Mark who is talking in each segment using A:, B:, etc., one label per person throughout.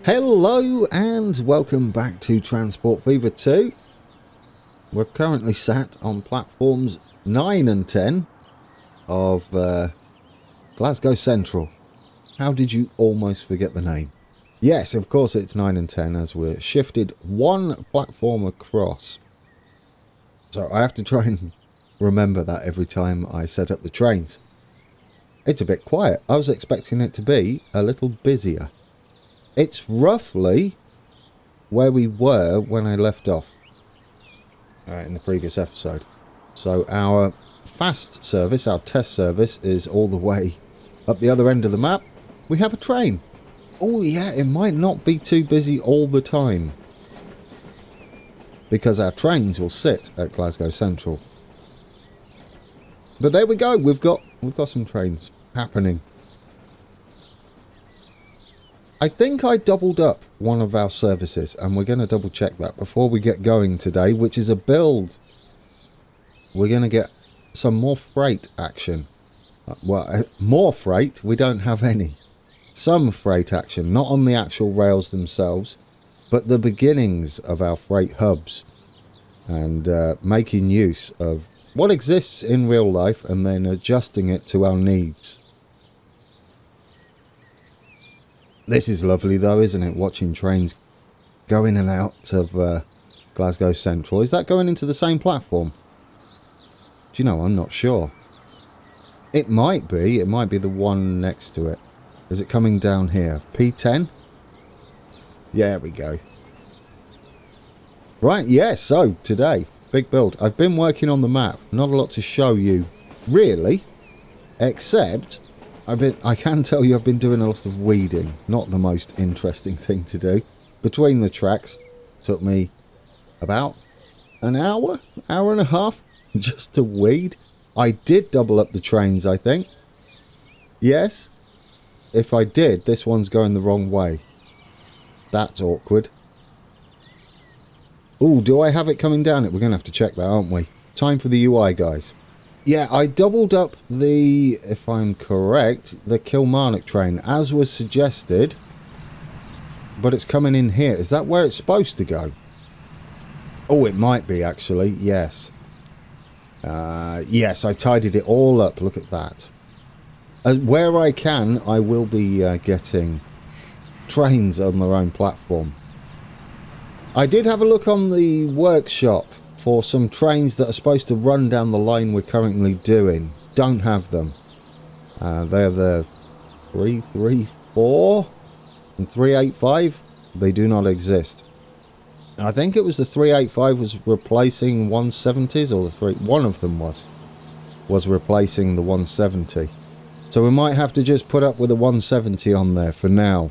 A: Hello and welcome back to Transport Fever 2. We're currently sat on platforms 9 and 10 of Glasgow Central. How did you almost forget the name? Yes, of course it's 9 and 10 as we're shifted one platform across. So I have to try and remember that every time I set up the trains. It's a bit quiet. I was expecting it to be a little busier. It's roughly where we were when I left off in the previous episode. So our fast service, our test service, is all the way up the other end of the map. We have a train. Oh yeah, it might not be too busy all the time, because our trains will sit at Glasgow Central. But there we go. We've got some trains happening. I think I doubled up one of our services, and we're going to double check that before we get going today, which is a build. We're going to get some more freight action. Well, more freight, we don't have any. Some freight action, not on the actual rails themselves, but the beginnings of our freight hubs, and making use of what exists in real life and then adjusting it to our needs. This is lovely though, isn't it? Watching trains go in and out of Glasgow Central. Is that going into the same platform? Do you know, I'm not sure. It might be. It might be the one next to it. Is it coming down here? P10? Yeah, there we go. Right, yeah, so today, big build. I've been working on the map. Not a lot to show you, really, except I can tell you I've been doing a lot of weeding. Not the most interesting thing to do. Between the tracks, took me about an hour and a half just to weed. I did double up the trains, I think. Yes. If I did, this one's going the wrong way. That's awkward. Ooh, do I have it coming down? We're going to have to check that, aren't we? Time for the UI, guys. Yeah, I doubled up the, if I'm correct, the Kilmarnock train, as was suggested. But it's coming in here. Is that where it's supposed to go? Oh, it might be, actually. Yes. Yes, I tidied it all up. Look at that. Where I can, I will be getting trains on their own platform. I did have a look on the workshop for some trains that are supposed to run down the line we're currently doing. Don't have them. They're the 334 and 385. They do not exist. I think it was the 385 was replacing 170s, or one of them was replacing the 170. So we might have to just put up with a 170 on there for now,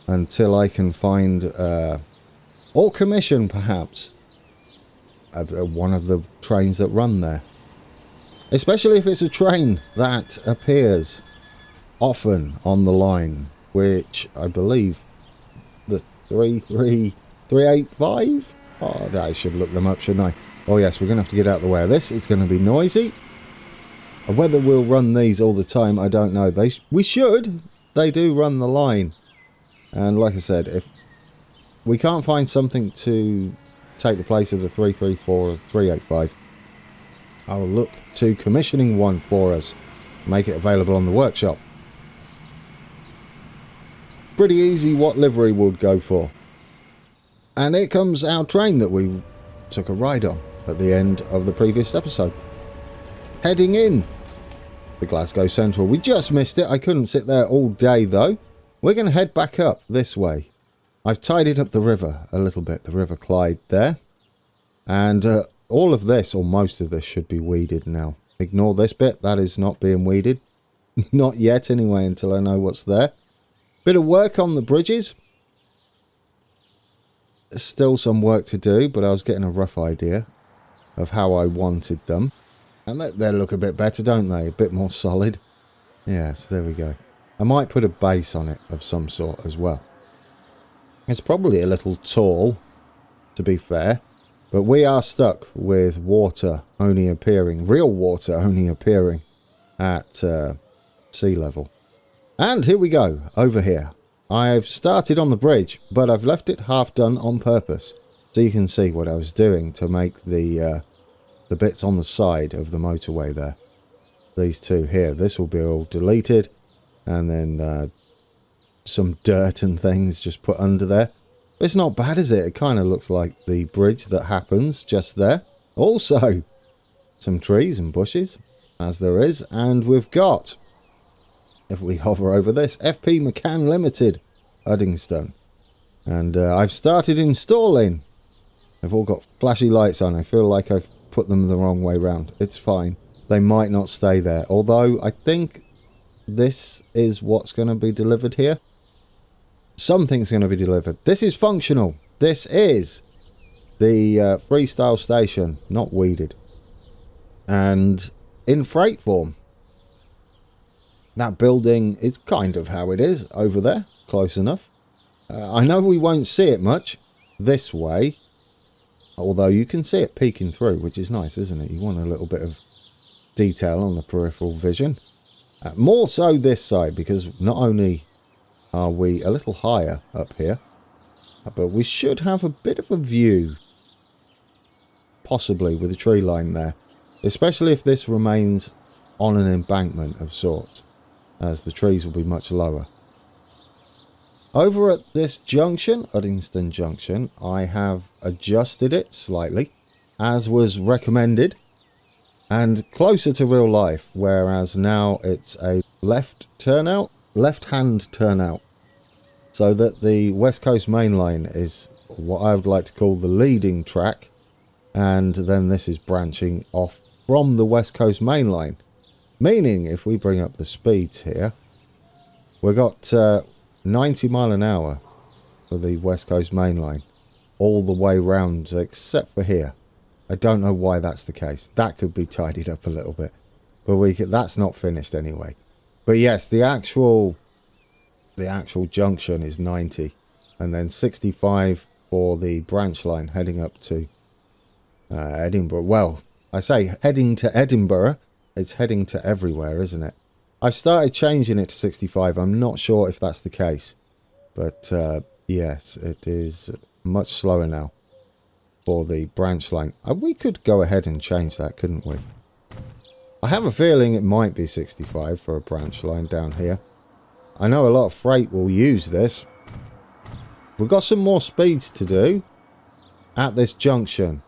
A: until I can find or commission perhaps one of the trains that run there. Especially if it's a train that appears often on the line, which I believe the 385? Oh, I should look them up, shouldn't I? Oh yes, we're going to have to get out of the way of this. It's going to be noisy. Whether we'll run these all the time, I don't know. We should. They do run the line. And like I said, if we can't find something to take the place of the 334 or the 385, I will look to commissioning one for us, make it available on the workshop. Pretty easy what livery would go for. And here comes our train that we took a ride on at the end of the previous episode. Heading in the Glasgow Central. We just missed it. I couldn't sit there all day though. We're going to head back up this way. I've tidied up the river a little bit, the River Clyde there. And all of this, or most of this, should be weeded now. Ignore this bit, that is not being weeded. Not yet anyway, until I know what's there. Bit of work on the bridges. Still some work to do, but I was getting a rough idea of how I wanted them. And they look a bit better, don't they? A bit more solid. Yes, there we go. I might put a base on it of some sort as well. It's probably a little tall, to be fair, but we are stuck with water only appearing, real water only appearing at sea level. And here we go, over here. I've started on the bridge, but I've left it half done on purpose. So you can see what I was doing to make the bits on the side of the motorway there. These two here. This will be all deleted. And then some dirt and things just put under there. It's not bad, is it? It kind of looks like the bridge that happens just there. Also, some trees and bushes, as there is. And we've got, if we hover over this, FP McCann Limited, Uddingston. And I've started installing. They've all got flashy lights on. I feel like I've put them the wrong way round. It's fine. They might not stay there. Although, I think this is what's going to be delivered here. Something's going to be delivered. This is functional. This is the freestyle station, not weeded. And in freight form. That building is kind of how it is over there. Close enough. I know we won't see it much this way. Although you can see it peeking through, which is nice, isn't it? You want a little bit of detail on the peripheral vision. More so this side, because not only are we a little higher up here, but we should have a bit of a view, possibly with a tree line there, especially if this remains on an embankment of sorts, as the trees will be much lower. Over at this junction, Uddingston Junction, I have adjusted it slightly, as was recommended, and closer to real life, whereas now it's a left-hand turnout, so that the West Coast Main Line is what I would like to call the leading track, and then this is branching off from the West Coast Main Line, meaning if we bring up the speeds here, we've got 90 mile an hour for the West Coast Main Line, all the way round except for here. I don't know why that's the case. That could be tidied up a little bit, but that's not finished anyway. But yes, the actual junction is 90, and then 65 for the branch line heading up to Edinburgh. Well, I say heading to Edinburgh, it's heading to everywhere, isn't it? I've started changing it to 65. I'm not sure if that's the case, but yes, it is much slower now for the branch line. We could go ahead and change that, couldn't we? I have a feeling it might be 65 for a branch line down here. I know a lot of freight will use this. We've got some more speeds to do at this junction.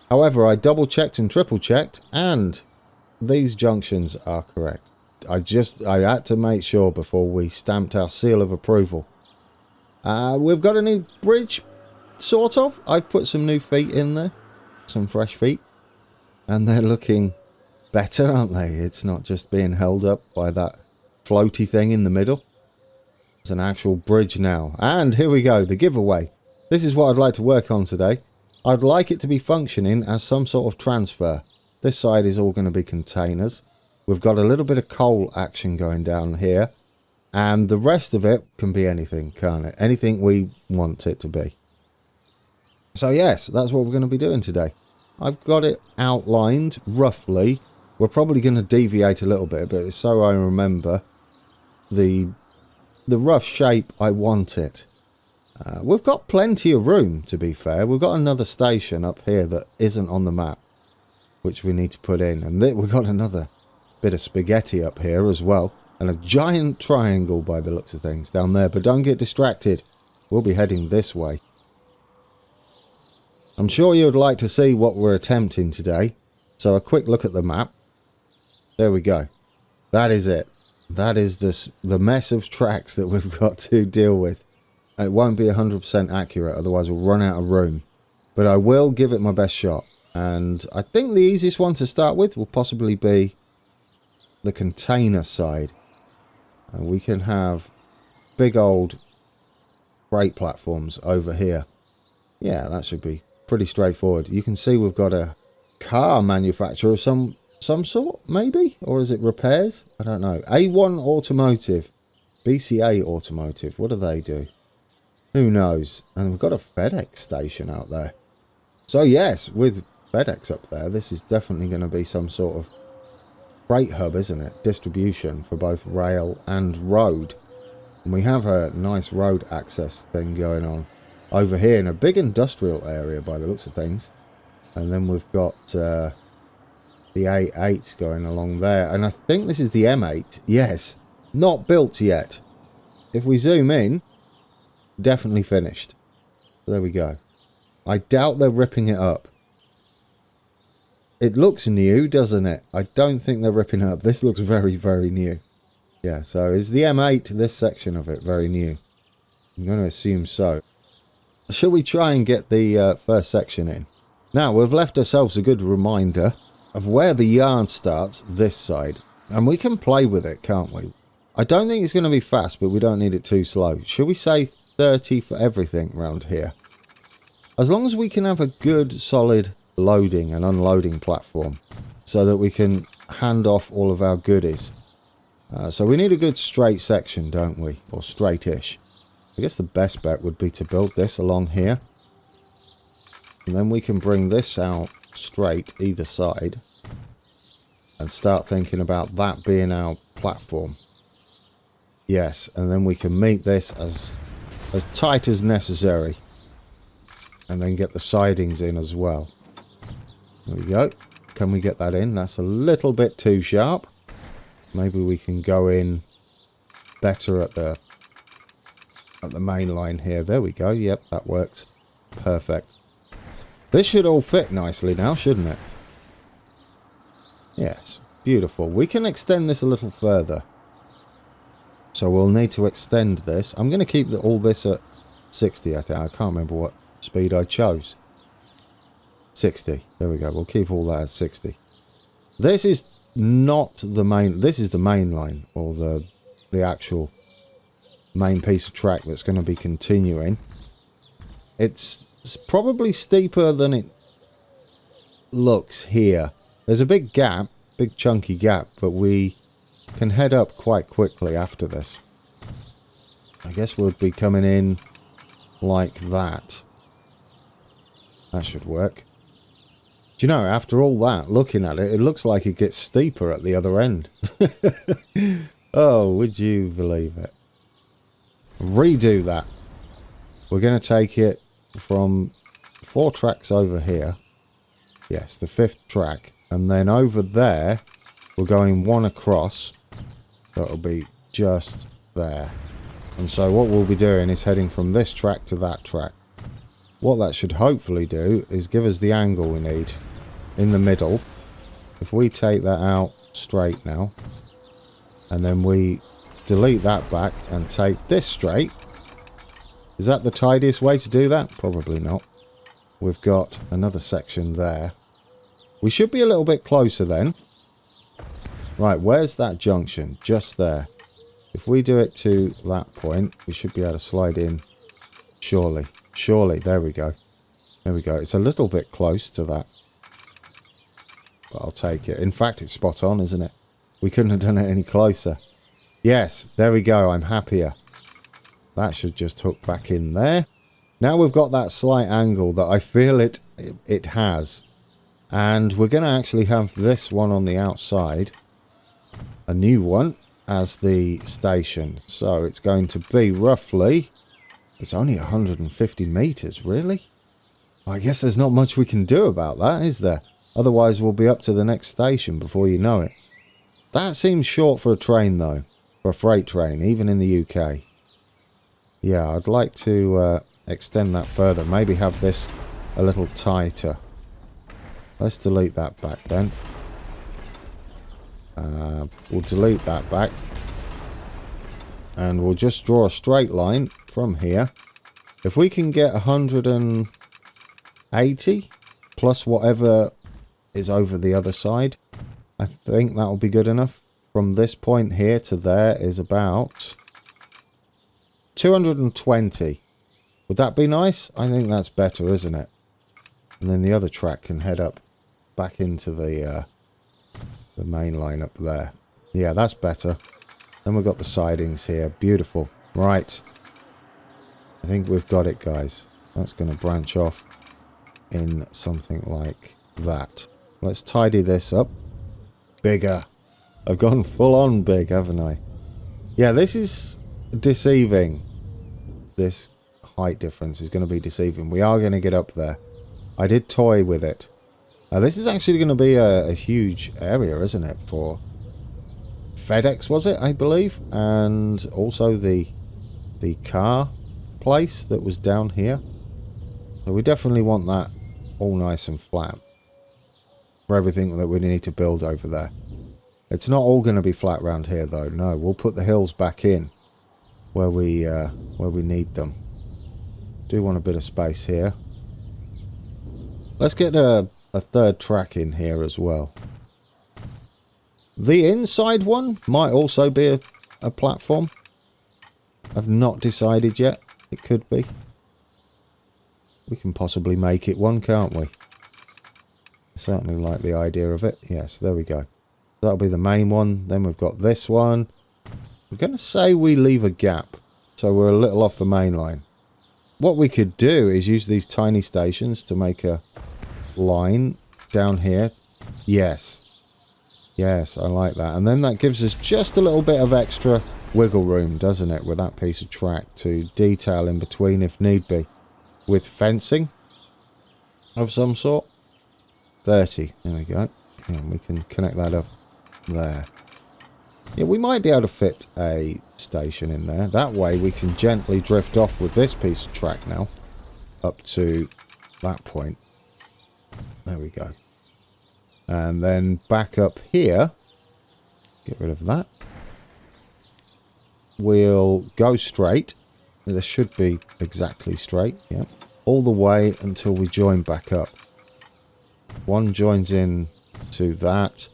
A: However, I double checked and triple checked, and these junctions are correct. I had to make sure before we stamped our seal of approval. We've got a new bridge, sort of. I've put some new feet in there, some fresh feet, and they're looking better, aren't they? It's not just being held up by that floaty thing in the middle. It's an actual bridge now. And here we go, the giveaway. This is what I'd like to work on today. I'd like it to be functioning as some sort of transfer. This side is all going to be containers. We've got a little bit of coal action going down here. And the rest of it can be anything, can't it? Anything we want it to be. So yes, that's what we're going to be doing today. I've got it outlined roughly. We're probably going to deviate a little bit, but it's so I remember the rough shape I want it. We've got plenty of room, to be fair. We've got another station up here that isn't on the map, which we need to put in. And we've got another bit of spaghetti up here as well. And a giant triangle by the looks of things down there. But don't get distracted. We'll be heading this way. I'm sure you'd like to see what we're attempting today. So a quick look at the map. There we go. That is it. That is the mess of tracks that we've got to deal with. It won't be 100% accurate, otherwise we'll run out of room. But I will give it my best shot. And I think the easiest one to start with will possibly be the container side. And we can have big old freight platforms over here. Yeah, that should be pretty straightforward. You can see we've got a car manufacturer of some sort, maybe? Or is it repairs? I don't know. A1 Automotive. BCA Automotive. What do they do? Who knows? And we've got a FedEx station out there. So yes, with FedEx up there, this is definitely going to be some sort of freight hub, isn't it? Distribution for both rail and road. And we have a nice road access thing going on over here in a big industrial area by the looks of things. And then we've got the A8 going along there. And I think this is the M8. Yes, not built yet. If we zoom in, definitely finished. There we go. I doubt they're ripping it up. It looks new, doesn't it? I don't think they're ripping it up. This looks very, very new. Yeah, so is the M8, this section of it, very new? I'm going to assume so. Shall we try and get the first section in? Now, we've left ourselves a good reminder of where the yard starts this side. And we can play with it, can't we? I don't think it's going to be fast, but we don't need it too slow. Should we say 30 for everything around here? As long as we can have a good, solid loading and unloading platform so that we can hand off all of our goodies. So we need a good straight section, don't we? Or straight-ish. I guess the best bet would be to build this along here. And then we can bring this out straight either side. And start thinking about that being our platform. Yes, and then we can meet this as tight as necessary. And then get the sidings in as well. There we go. Can we get that in? That's a little bit too sharp. Maybe we can go in better at the main line here. There we go. Yep, that works. Perfect. This should all fit nicely now, shouldn't it? Yes. Beautiful. We can extend this a little further. So we'll need to extend this. I'm going to keep all this at 60, I think. I can't remember what speed I chose. 60. There we go. We'll keep all that at 60. This is not the main... This is the main line. Or the actual main piece of track that's going to be continuing. It's probably steeper than it looks here. There's a big gap. Big chunky gap. But we can head up quite quickly after this. I guess we'll be coming in like that. That should work. Do you know, after all that, looking at it, it looks like it gets steeper at the other end. Oh, would you believe it? Redo that. We're going to take it from 4 tracks over here. Yes, the 5th track. And then over there, we're going 1 across. That'll be just there. And so what we'll be doing is heading from this track to that track. What that should hopefully do is give us the angle we need in the middle. If we take that out straight now, and then we delete that back and take this straight. Is that the tidiest way to do that? Probably not. We've got another section there. We should be a little bit closer then. Right, where's that junction? Just there. If we do it to that point, we should be able to slide in. Surely. Surely. There we go. There we go. It's a little bit close to that. But I'll take it. In fact, it's spot on, isn't it? We couldn't have done it any closer. Yes, there we go. I'm happier. That should just hook back in there. Now we've got that slight angle that I feel it has. And we're going to actually have this one on the outside. A new one as the station. So it's going to be roughly... It's only 150 meters, really? I guess there's not much we can do about that, is there? Otherwise we'll be up to the next station before you know it. That seems short for a train, though. For a freight train, even in the UK. Yeah, I'd like to extend that further. Maybe have this a little tighter. Let's delete that back then. We'll delete that back. And we'll just draw a straight line from here. If we can get 180 plus whatever is over the other side, I think that'll be good enough. From this point here to there is about 220. Would that be nice? I think that's better, isn't it? And then the other track can head up back into the main line up there. Yeah, that's better. Then we've got the sidings here. Beautiful. Right. I think we've got it, guys. That's going to branch off in something like that. Let's tidy this up. Bigger. I've gone full on big, haven't I? Yeah, this is deceiving. This height difference is going to be deceiving. We are going to get up there. I did toy with it. This is actually going to be a huge area, isn't it? For FedEx, was it? I believe. And also the car place that was down here. So we definitely want that all nice and flat. For everything that we need to build over there. It's not all going to be flat around here though. No, we'll put the hills back in where we need them. Do want a bit of space here. Let's get a third track in here as well. The inside one might also be a platform. I've not decided yet. It could be. We can possibly make it one, can't we? Certainly like the idea of it. Yes, there we go. That'll be the main one. Then we've got this one. We're going to say we leave a gap. So we're a little off the main line. What we could do is use these tiny stations to make a line down here. Yes. Yes, I like that. And then that gives us just a little bit of extra wiggle room, doesn't it? With that piece of track to detail in between if need be. With fencing of some sort. 30. There we go. And we can connect that up there. Yeah, we might be able to fit a station in there. That way we can gently drift off with this piece of track now. Up to that point. There we go. And then back up here. Get rid of that. We'll go straight. This should be exactly straight. Yeah. All the way until we join back up. One joins in to that.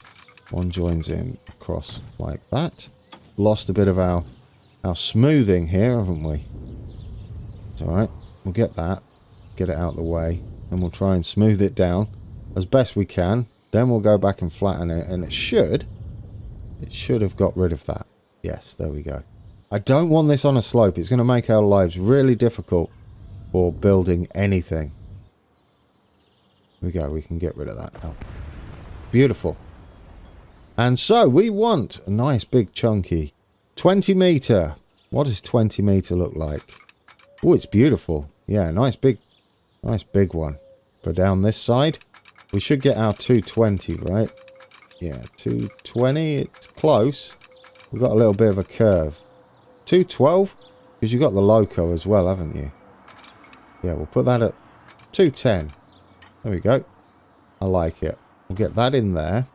A: One joins in across like that. Lost a bit of our smoothing here, haven't we? It's alright. We'll get that. Get it out of the way. And we'll try and smooth it down as best we can. Then we'll go back and flatten it. And it should have got rid of that. Yes, there we go. I don't want this on a slope. It's going to make our lives really difficult for building anything. There we go. We can get rid of that now. Beautiful. And so we want a nice big chunky 20 meter. What does 20 meter look like? Oh, it's beautiful. Yeah, nice big one. Go down this side. We should get our 220, right? Yeah, 220. It's close. We've got a little bit of a curve. 212? Because you've got the loco as well, haven't you? Yeah, we'll put that at 210. There we go. I like it. We'll get that in there.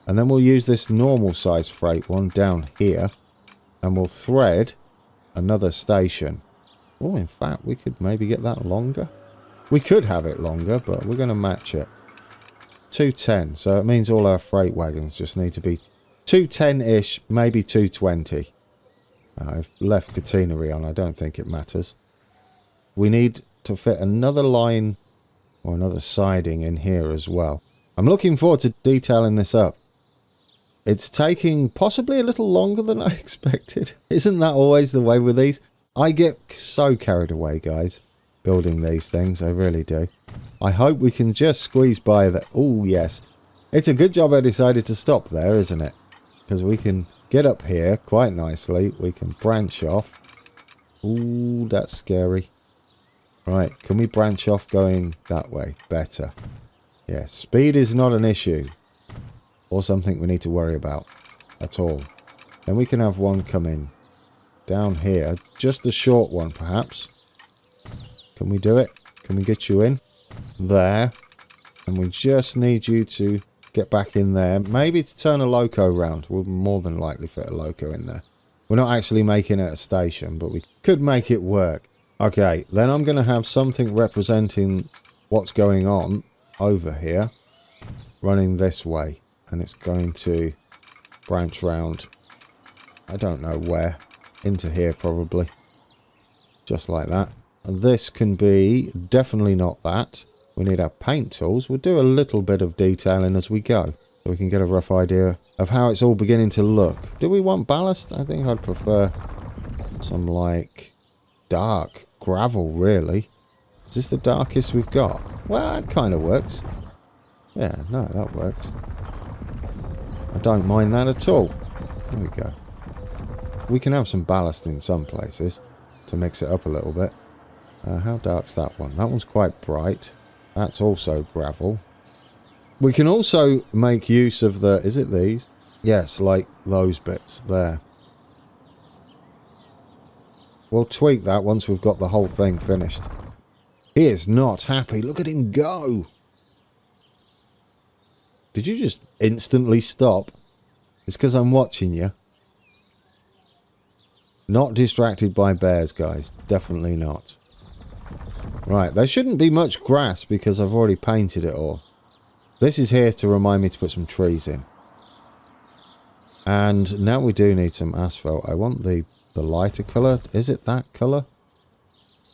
A: And then we'll use this normal size freight one down here. And we'll thread another station. Oh, in fact, we could maybe get that longer. We could have it longer, but we're going to match it. 210. So it means all our freight wagons just need to be 210-ish, maybe 220. I've left catenary on. I don't think it matters. We need to fit another line or another siding in here as well. I'm looking forward to detailing this up. It's taking possibly a little longer than I expected. Isn't that always the way with these? I get so carried away, guys, building these things. I really do. I hope we can just squeeze by that. Oh, yes. It's a good job I decided to stop there, isn't it? Because we can get up here quite nicely. We can branch off. Ooh, that's scary. Right, can we branch off going that way? Better. Yeah, speed is not an issue. Or something we need to worry about at all. Then we can have one come in down here. Just a short one, perhaps. Can we do it? Can we get you in? There. And we just need you to get back in there. Maybe to turn a loco round. We'll more than likely fit a loco in there. We're not actually making it a station, but we could make it work. Okay, then I'm going to have something representing what's going on over here. Running this way. And it's going to branch round. I don't know where. Into here, probably. Just like that. And this can be definitely not that. We need our paint tools. We'll do a little bit of detailing as we go. So we can get a rough idea of how it's all beginning to look. Do we want ballast? I think I'd prefer some like dark gravel, really. Is this the darkest we've got? Well, that kind of works. Yeah, no, that works. I don't mind that at all. There we go. We can have some ballast in some places to mix it up a little bit. How dark's that one? That one's quite bright. That's also gravel. We can also make use of the... Is it these? Yes, like those bits there. We'll tweak that once we've got the whole thing finished. He is not happy. Look at him go. Did you just instantly stop? It's because I'm watching you. Not distracted by bears, guys. Definitely not. Right, there shouldn't be much grass because I've already painted it all. This is here to remind me to put some trees in. And now we do need some asphalt. I want the lighter colour. Is it that colour?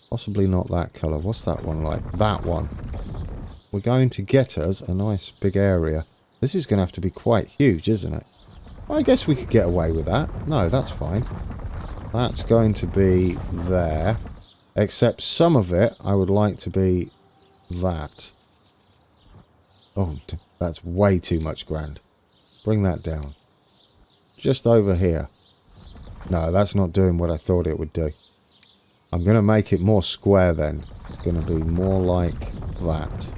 A: Possibly not that colour. What's that one like? That one. We're going to get us a nice big area. This is going to have to be quite huge, isn't it? I guess we could get away with that. No, that's fine. That's going to be there. Except some of it I would like to be that. Oh, that's way too much ground. Bring that down. Just over here. No, that's not doing what I thought it would do. I'm going to make it more square then. It's going to be more like that.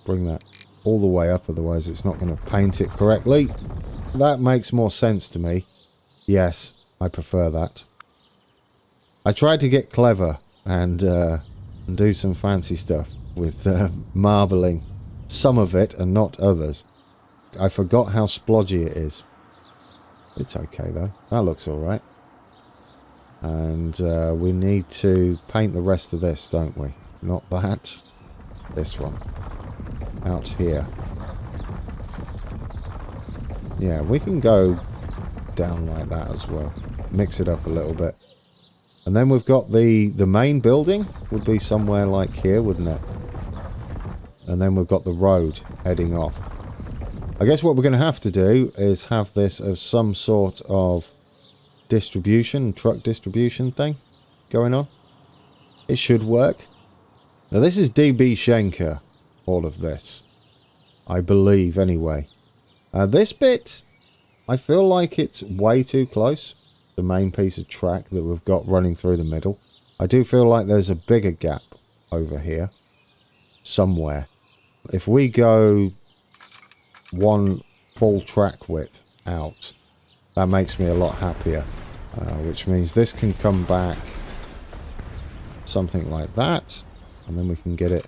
A: Bring that all the way up, otherwise it's not going to paint it correctly. That makes more sense to me. Yes, I prefer that. I tried to get clever and do some fancy stuff with marbling. Some of it and not others. I forgot how splodgy it is. It's okay though. That looks alright. And we need to paint the rest of this, don't we? Not that. This one. Out here. Yeah, we can go down like that as well. Mix it up a little bit. And then we've got the main building. Would be somewhere like here, wouldn't it? And then we've got the road heading off. I guess what we're going to have to do is have this as some sort of distribution, truck distribution thing going on. It should work. Now this is DB Schenker, all of this. I believe anyway. This bit, I feel like it's way too close. The main piece of track that we've got running through the middle. I do feel like there's a bigger gap over here. Somewhere. If we go one full track width out, that makes me a lot happier. Which means this can come back something like that. And then we can get it,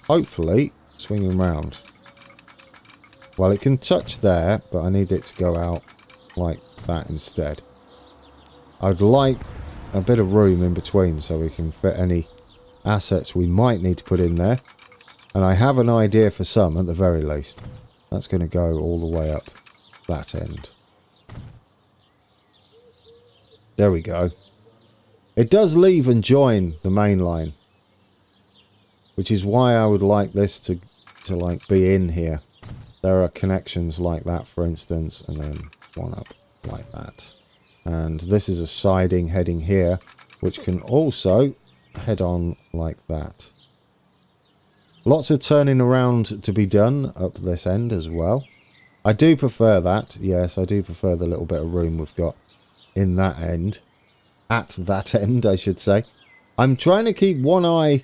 A: hopefully, swinging round. Well, it can touch there, but I need it to go out like that instead. I'd like a bit of room in between so we can fit any assets we might need to put in there. And I have an idea for some, at the very least. That's going to go all the way up that end. There we go. It does leave and join the main line. Which is why I would like this to like be in here. There are connections like that, for instance, and then one up like that. And this is a siding heading here, which can also head on like that. Lots of turning around to be done up this end as well. I do prefer that. Yes, I do prefer the little bit of room we've got in that end. At that end, I should say. I'm trying to keep one eye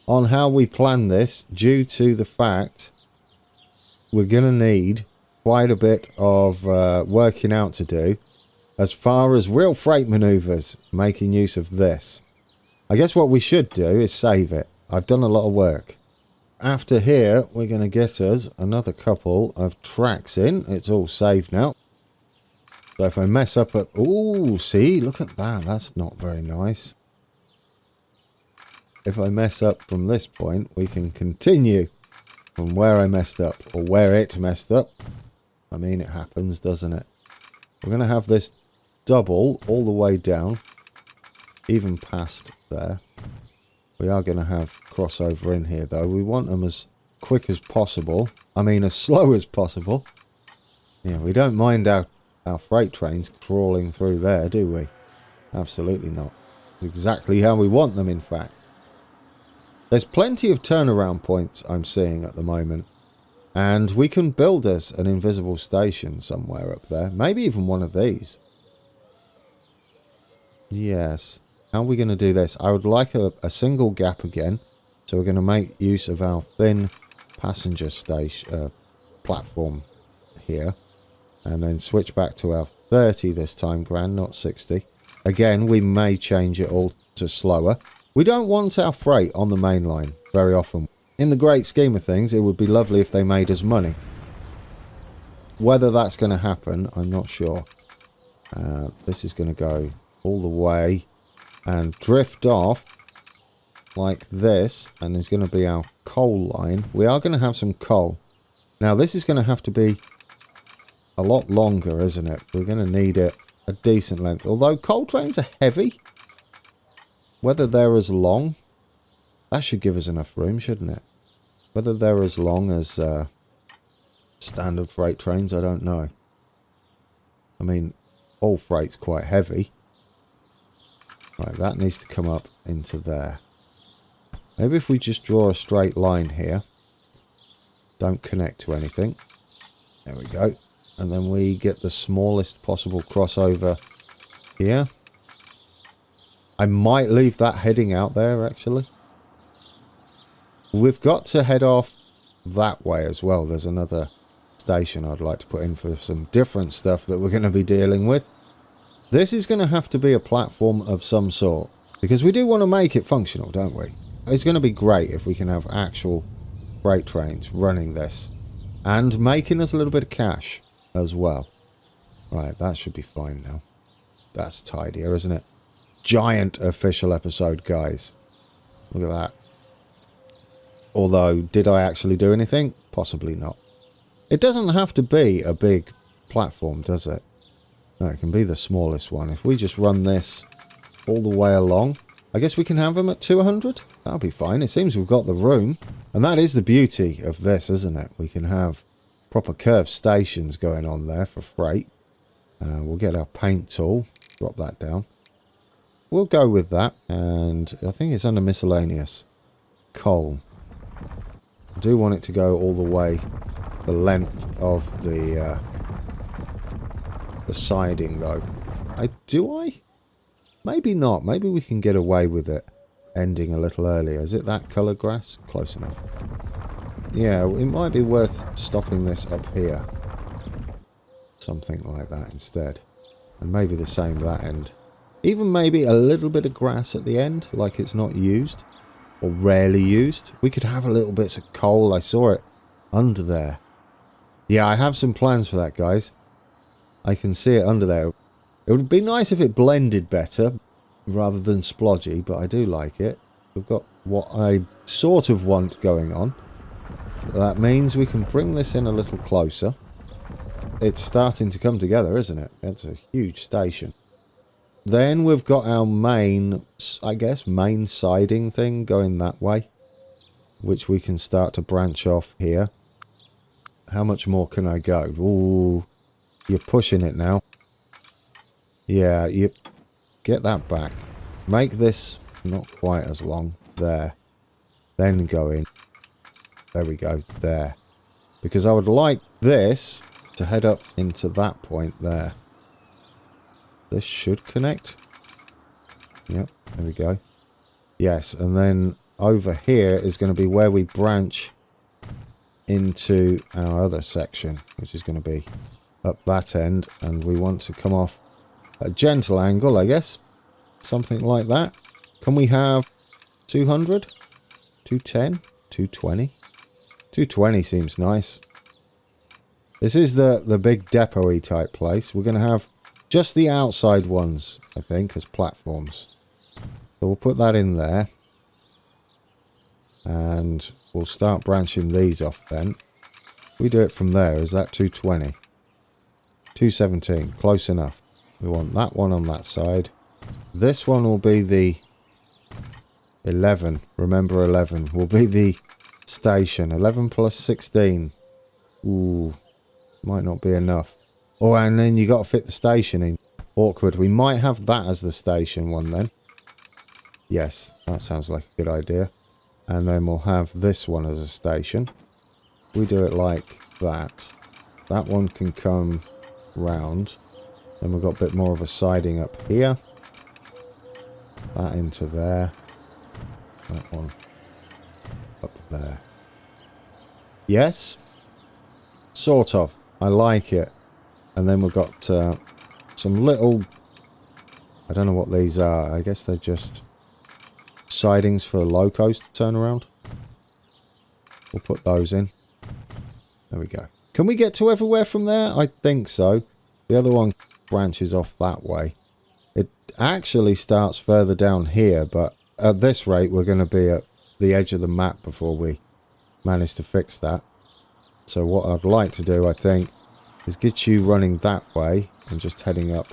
A: on how we plan this due to the fact we're going to need quite a bit of working out to do as far as real freight maneuvers, making use of this. I guess what we should do is save it. I've done a lot of work. After here, we're going to get us another couple of tracks in. It's all saved now. So if I mess up at... Ooh, see? Look at that. That's not very nice. If I mess up from this point, we can continue from where I messed up. Or where it messed up. I mean, it happens, doesn't it? We're going to have this double all the way down. Even past there. We are going to have crossover in here, though. We want them as quick as possible. I mean, as slow as possible. Yeah, we don't mind our freight trains crawling through there, do we? Absolutely not. Exactly how we want them, in fact. There's plenty of turnaround points I'm seeing at the moment. And we can build us an invisible station somewhere up there. Maybe even one of these. Yes. How are we going to do this? I would like a single gap again. So we're going to make use of our thin passenger station platform here. And then switch back to our 30 this time, grand, not 60. Again, we may change it all to slower. We don't want our freight on the main line very often. In the great scheme of things, it would be lovely if they made us money. Whether that's going to happen, I'm not sure. This is going to go all the way and drift off like this. And there's going to be our coal line. We are going to have some coal. Now, this is going to have to be a lot longer, isn't it? We're going to need it a decent length. Although coal trains are heavy. Whether they're as long, that should give us enough room, shouldn't it? Whether they're as long as standard freight trains, I don't know. I mean, all freight's quite heavy. Right, that needs to come up into there. Maybe if we just draw a straight line here. Don't connect to anything. There we go. And then we get the smallest possible crossover here. I might leave that heading out there, actually. We've got to head off that way as well. There's another station I'd like to put in for some different stuff that we're going to be dealing with. This is going to have to be a platform of some sort, because we do want to make it functional, don't we? It's going to be great if we can have actual freight trains running this and making us a little bit of cash as well. Right, that should be fine now. That's tidier, isn't it? Giant official episode, guys. Look at that. Although, did I actually do anything? Possibly not. It doesn't have to be a big platform, does it? No, it can be the smallest one. If we just run this all the way along, I guess we can have them at 200. That'll be fine. It seems we've got the room. And that is the beauty of this, isn't it? We can have proper curved stations going on there for freight. We'll get our paint tool. Drop that down. We'll go with that. And I think it's under miscellaneous. Coal. I do want it to go all the way the length of the siding, though. Do I? Maybe not. Maybe we can get away with it ending a little earlier. Is it that colour grass? Close enough. Yeah, it might be worth stopping this up here. Something like that instead. And maybe the same that end. Even maybe a little bit of grass at the end, like it's not used. Or rarely used. We could have a little bits of coal. I saw it under there. Yeah, I have some plans for that, guys. I can see it under there. It would be nice if it blended better rather than splodgy, but I do like it. We've got what I sort of want going on. That means we can bring this in a little closer. It's starting to come together, isn't it? It's a huge station. Then we've got our main, I guess, main siding thing going that way, which we can start to branch off here. How much more can I go? Ooh, you're pushing it now. Yeah, you get that back. Make this not quite as long. There. Then go in. There we go. There. Because I would like this to head up into that point there. This should connect. Yep, there we go. Yes, and then over here is going to be where we branch into our other section, which is going to be up that end. And we want to come off a gentle angle, I guess. Something like that. Can we have 200? 210? 220? 220 seems nice. This is the big depot-y type place. We're going to have just the outside ones, I think, as platforms. So we'll put that in there. And we'll start branching these off then. We do it from there. Is that 220? 217. Close enough. We want that one on that side. This one will be the 11. Remember 11 will be the station. 11 plus 16. Ooh. Might not be enough. Oh, and then you got to fit the station in. Awkward. We might have that as the station one then. Yes, that sounds like a good idea. And then we'll have this one as a station. We do it like that. That one can come round. Then we've got a bit more of a siding up here. That into there. That one up there. Yes? Sort of. I like it. And then we've got some little... I don't know what these are. I guess they're just sidings for locos to turn around. We'll put those in. There we go. Can we get to everywhere from there? I think so. The other one branches off that way. It actually starts further down here, but at this rate we're going to be at the edge of the map before we manage to fix that. So what I'd like to do, I think, is get you running that way and just heading up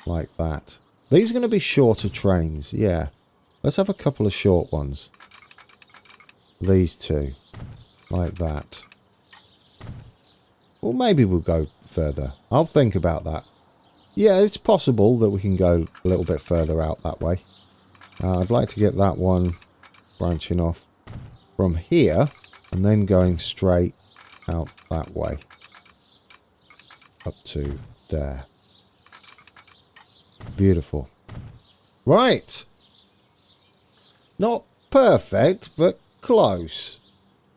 A: like that. These are going to be shorter trains, yeah. Let's have a couple of short ones. These two. Like that. Well, maybe we'll go further. I'll think about that. Yeah, it's possible that we can go a little bit further out that way. I'd like to get that one branching off from here and then going straight out that way. Up to there. Beautiful. Right. Not perfect, but close.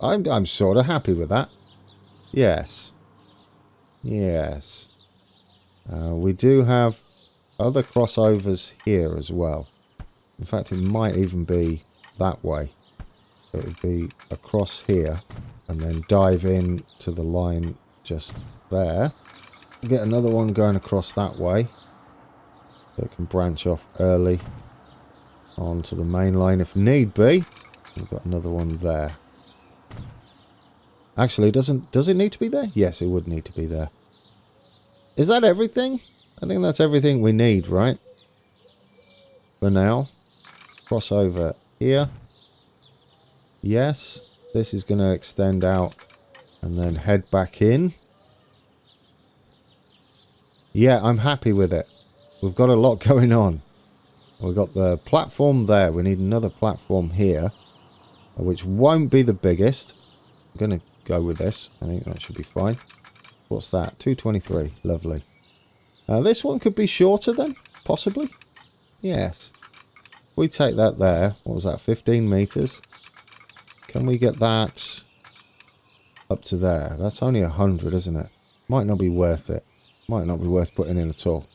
A: I'm sort of happy with that. Yes. Yes. We do have other crossovers here as well. In fact, it might even be that way. It would be across here and then dive in to the line just there. We'll get another one going across that way. So it can branch off early onto the main line if need be. We've got another one there. Actually, does it need to be there? Yes, it would need to be there. Is that everything? I think that's everything we need, right? For now. Crossover here. Yes. This is going to extend out and then head back in. Yeah, I'm happy with it. We've got a lot going on. We've got the platform there. We need another platform here, which won't be the biggest. I'm going to go with this. I think that should be fine. What's that? 223. Lovely. This one could be shorter then, possibly. Yes. We take that there. What was that? 15 meters. Can we get that up to there? That's only 100, isn't it? Might not be worth it. Might not be worth putting in at all.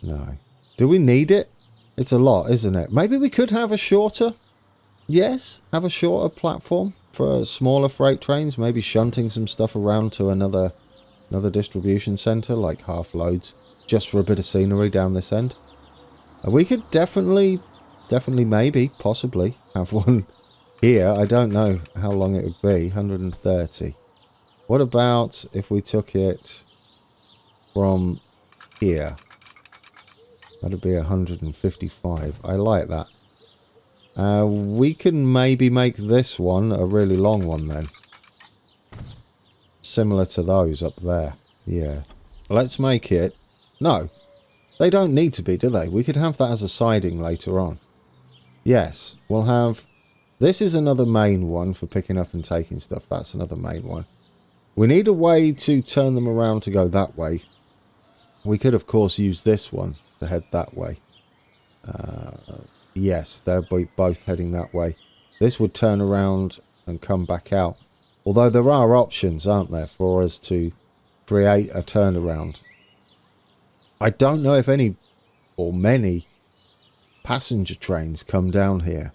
A: No. Do we need it? It's a lot, isn't it? Maybe we could have a shorter. Yes, have a shorter platform for smaller freight trains. Maybe shunting some stuff around to another distribution centre, like half loads, just for a bit of scenery down this end. We could definitely, maybe, possibly have one here. I don't know how long it would be. 130. What about if we took it from here? That'd be 155. I like that. We can maybe make this one a really long one then. Similar to those up there. Yeah. Let's make it... No. They don't need to be, do they? We could have that as a siding later on. Yes. We'll have... This is another main one for picking up and taking stuff. That's another main one. We need a way to turn them around to go that way. We could, of course, use this one to head that way. Yes, they're both heading that way. This would turn around and come back out. Although there are options, aren't there, for us to create a turnaround. I don't know if any or many passenger trains come down here.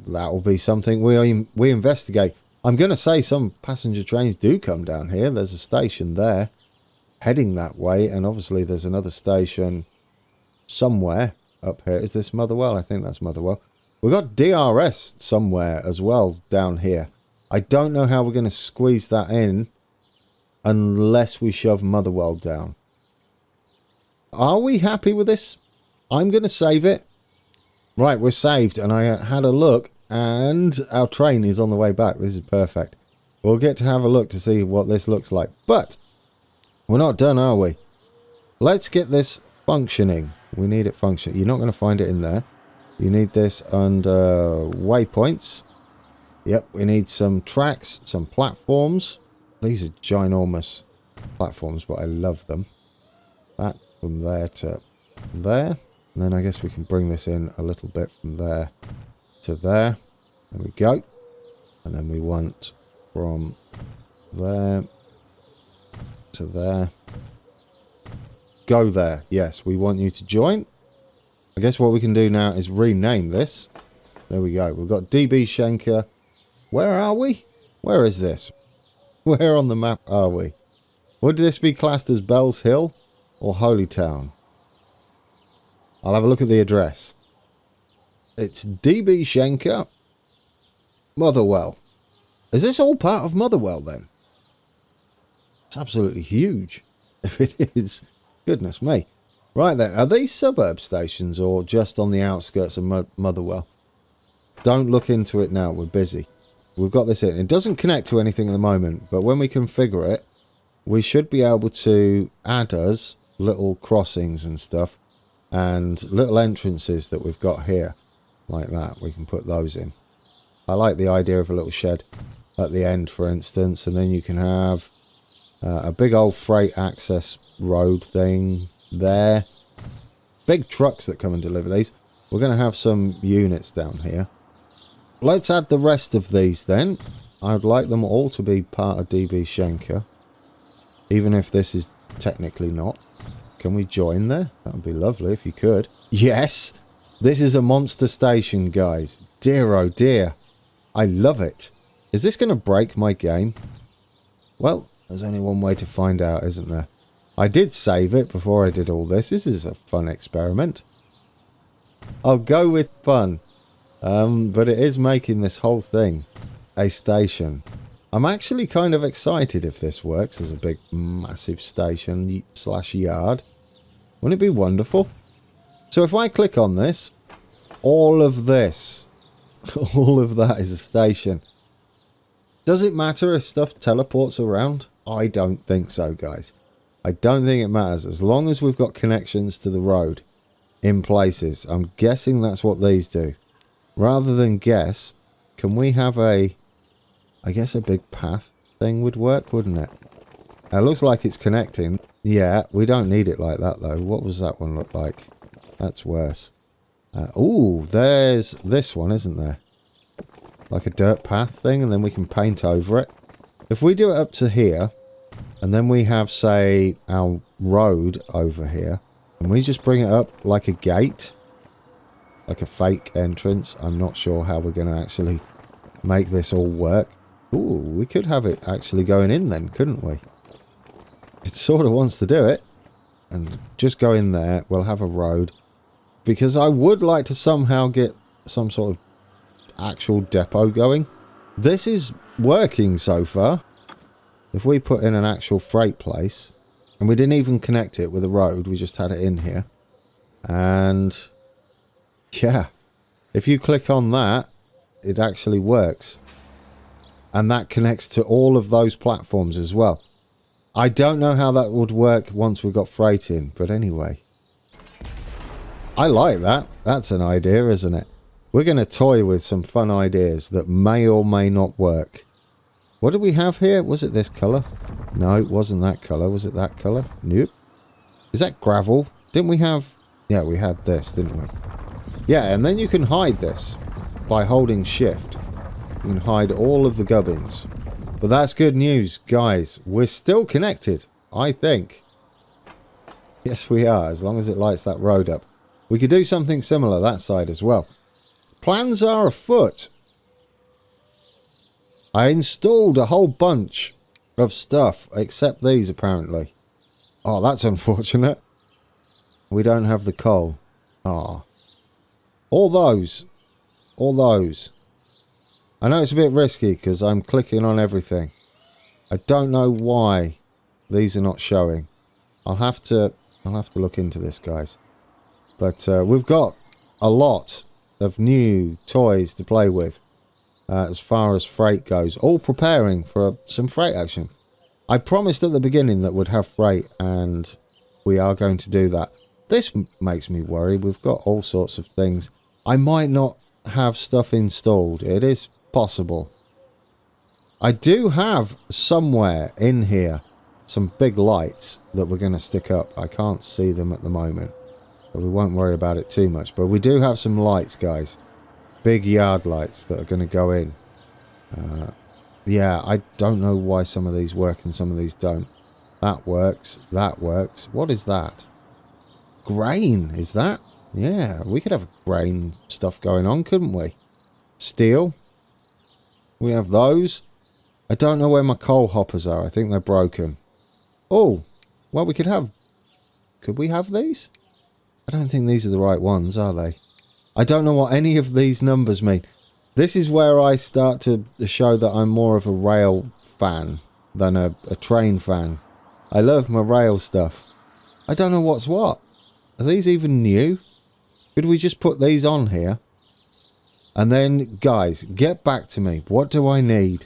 A: That will be something we investigate. I'm going to say some passenger trains do come down here. There's a station there heading that way, and obviously there's another station somewhere up here. Is this Motherwell? I think that's Motherwell. We've got DRS somewhere as well down here. I don't know how we're going to squeeze that in unless we shove Motherwell down. Are we happy with this? I'm going to save it. Right, we're saved, and I had a look, and our train is on the way back. This is perfect. We'll get to have a look to see what this looks like. But we're not done, are we? Let's get this functioning. We need it functioning. You're not going to find it in there. You need this under waypoints. Yep, we need some tracks, some platforms. These are ginormous platforms, but I love them. That from there to there. And then I guess we can bring this in a little bit from there to there. There we go. And then we want from there to there. Go there. Yes, we want you to join. I guess what we can do now is rename this. There we go. We've got DB Schenker. Where are we? Where is this? Where on the map are we? Would this be classed as Bells Hill or Holytown? I'll have a look at the address. It's DB Schenker, Motherwell. Is this all part of Motherwell then? It's absolutely huge. If it is, goodness me. Right then, are these suburb stations or just on the outskirts of Motherwell? Don't look into it now, we're busy. We've got this in. It doesn't connect to anything at the moment, but when we configure it, we should be able to add us little crossings and stuff and little entrances that we've got here. Like that, we can put those in. I like the idea of a little shed at the end, for instance, and then you can have a big old freight access road thing there. Big trucks that come and deliver these. We're going to have some units down here. Let's add the rest of these then. I'd like them all to be part of DB Schenker, even if this is technically not. Can we join there? That would be lovely if you could. Yes! This is a monster station, guys. Dear oh dear. I love it. Is this going to break my game? Well, there's only one way to find out, isn't there? I did save it before I did all this. This is a fun experiment. I'll go with fun. But it is making this whole thing a station. I'm actually kind of excited if this works as a big, massive station / yard. Wouldn't it be wonderful? So if I click on this, all of this, all of that is a station. Does it matter if stuff teleports around? I don't think so, guys. I don't think it matters as long as we've got connections to the road in places. I'm guessing that's what these do. Rather than guess, can we have I guess a big path thing would work, wouldn't it? It looks like it's connecting. Yeah, we don't need it like that though. What was that one look like? That's worse. Ooh, there's this one, isn't there? Like a dirt path thing, and then we can paint over it. If we do it up to here, and then we have, say, our road over here, and we just bring it up like a gate, like a fake entrance. I'm not sure how we're going to actually make this all work. Ooh, we could have it actually going in then, couldn't we? It sort of wants to do it. And just go in there, we'll have a road. Because I would like to somehow get some sort of actual depot going. This is working so far. If we put in an actual freight place, and we didn't even connect it with a road, we just had it in here. And yeah, if you click on that, it actually works. And that connects to all of those platforms as well. I don't know how that would work once we've got freight in, but anyway. I like that. That's an idea, isn't it? We're going to toy with some fun ideas that may or may not work. What did we have here? Was it this colour? No, it wasn't that colour. Was it that colour? Nope. Is that gravel? Didn't we have... Yeah, we had this, didn't we? Yeah, and then you can hide this by holding shift. You can hide all of the gubbins. But that's good news, guys. We're still connected, I think. Yes, we are, as long as it lights that road up. We could do something similar that side as well. Plans are afoot. I installed a whole bunch of stuff, except these, apparently. Oh, that's unfortunate. We don't have the coal. Ah. All those. All those. I know it's a bit risky because I'm clicking on everything. I don't know why these are not showing. I'll have to look into this, guys. But we've got a lot of new toys to play with as far as freight goes. All preparing for some freight action. I promised at the beginning that we'd have freight, and we are going to do that. This makes me worry. We've got all sorts of things. I might not have stuff installed. It is possible. I do have somewhere in here some big lights that we're going to stick up. I can't see them at the moment. So we won't worry about it too much. But we do have some lights, guys. Big yard lights that are going to go in. Yeah, I don't know why some of these work and some of these don't. That works. That works. What is that? Grain, is that? Yeah, we could have grain stuff going on, couldn't we? Steel. We have those. I don't know where my coal hoppers are. I think they're broken. Oh, well, we could have... Could we have these? I don't think these are the right ones, are they? I don't know what any of these numbers mean. This is where I start to show that I'm more of a rail fan than a train fan. I love my rail stuff. I don't know what's what. Are these even new? Could we just put these on here? And then, guys, get back to me. What do I need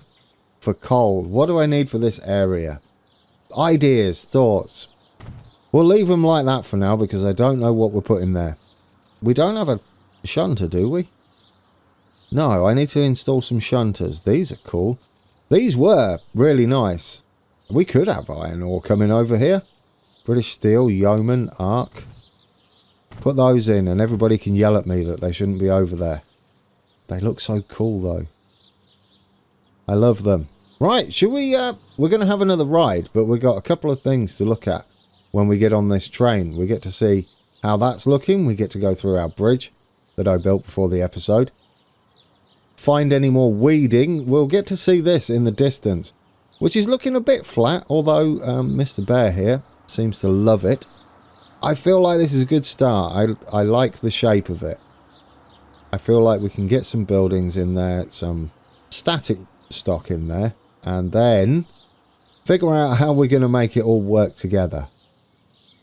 A: for coal? What do I need for this area? Ideas, thoughts. We'll leave them like that for now because I don't know what we're putting there. We don't have a shunter, do we? No, I need to install some shunters. These are cool. These were really nice. We could have iron ore coming over here. British Steel, Yeoman, Arc. Put those in and everybody can yell at me that they shouldn't be over there. They look so cool though. I love them. Right, should we... we're going to have another ride, but we've got a couple of things to look at when we get on this train. We get to see how that's looking. We get to go through our bridge that I built before the episode. Find any more weeding. We'll get to see this in the distance, which is looking a bit flat, although Mr. Bear here seems to love it. I feel like this is a good start. I like the shape of it. I feel like we can get some buildings in there, some static stock in there, and then figure out how we're going to make it all work together.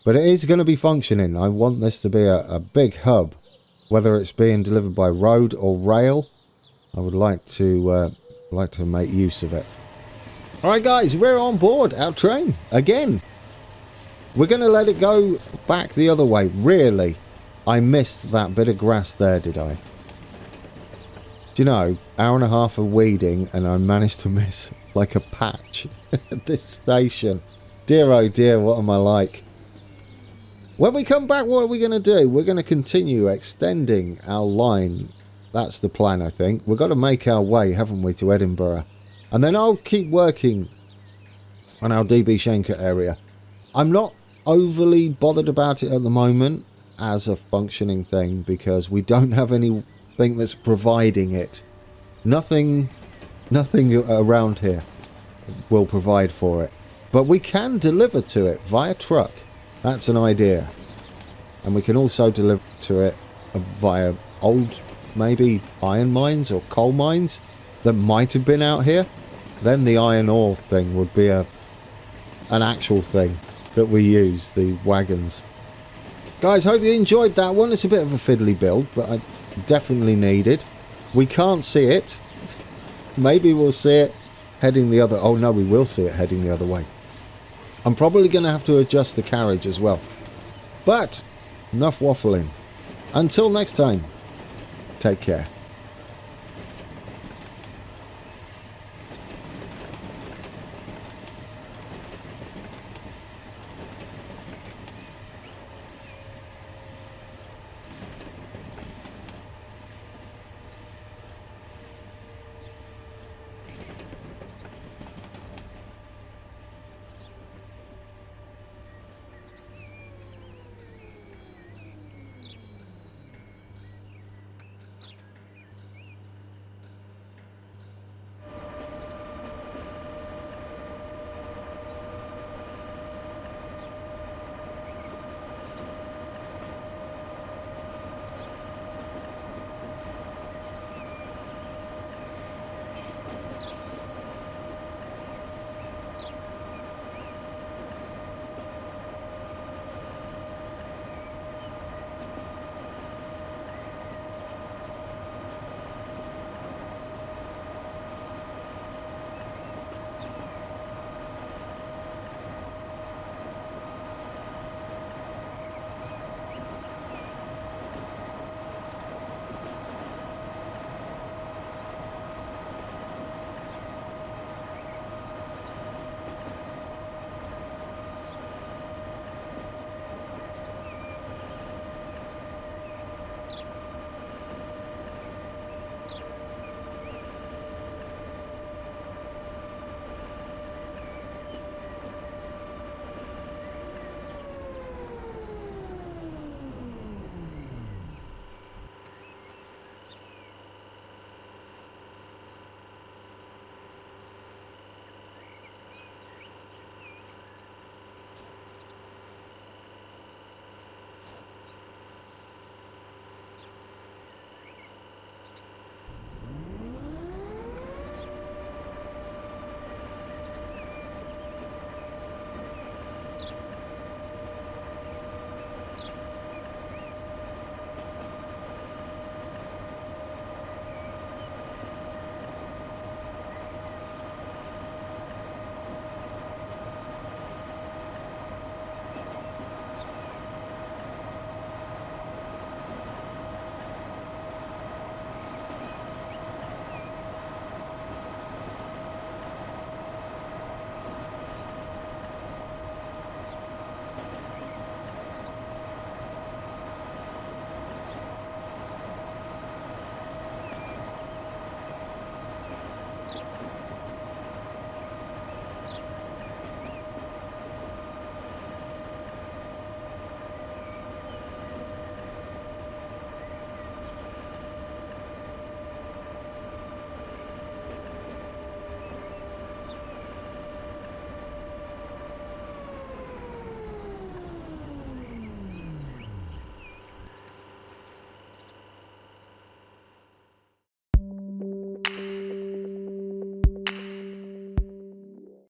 A: But it is going to be functioning. I want this to be a big hub, whether it's being delivered by road or rail. I would like to make use of it. Alright guys, we're on board our train again. We're going to let it go back the other way. Really, I missed that bit of grass there, did I? Do you know, hour and a half of weeding and I managed to miss like a patch at this station. Dear oh dear, what am I like? When we come back, what are we going to do? We're going to continue extending our line. That's the plan, I think. We've got to make our way, haven't we, to Edinburgh. And then I'll keep working on our DB Schenker area. I'm not overly bothered about it at the moment as a functioning thing because we don't have anything that's providing it. Nothing around here will provide for it. But we can deliver to it via truck. That's an idea. And we can also deliver to it via old, maybe iron mines or coal mines that might have been out here. Then the iron ore thing would be an actual thing that we use, the wagons. Guys, hope you enjoyed that one. It's a bit of a fiddly build, but I definitely needed. We can't see it. Maybe we'll see it heading the other... Oh no, we will see it heading the other way. I'm probably going to have to adjust the carriage as well. But enough waffling. Until next time, take care.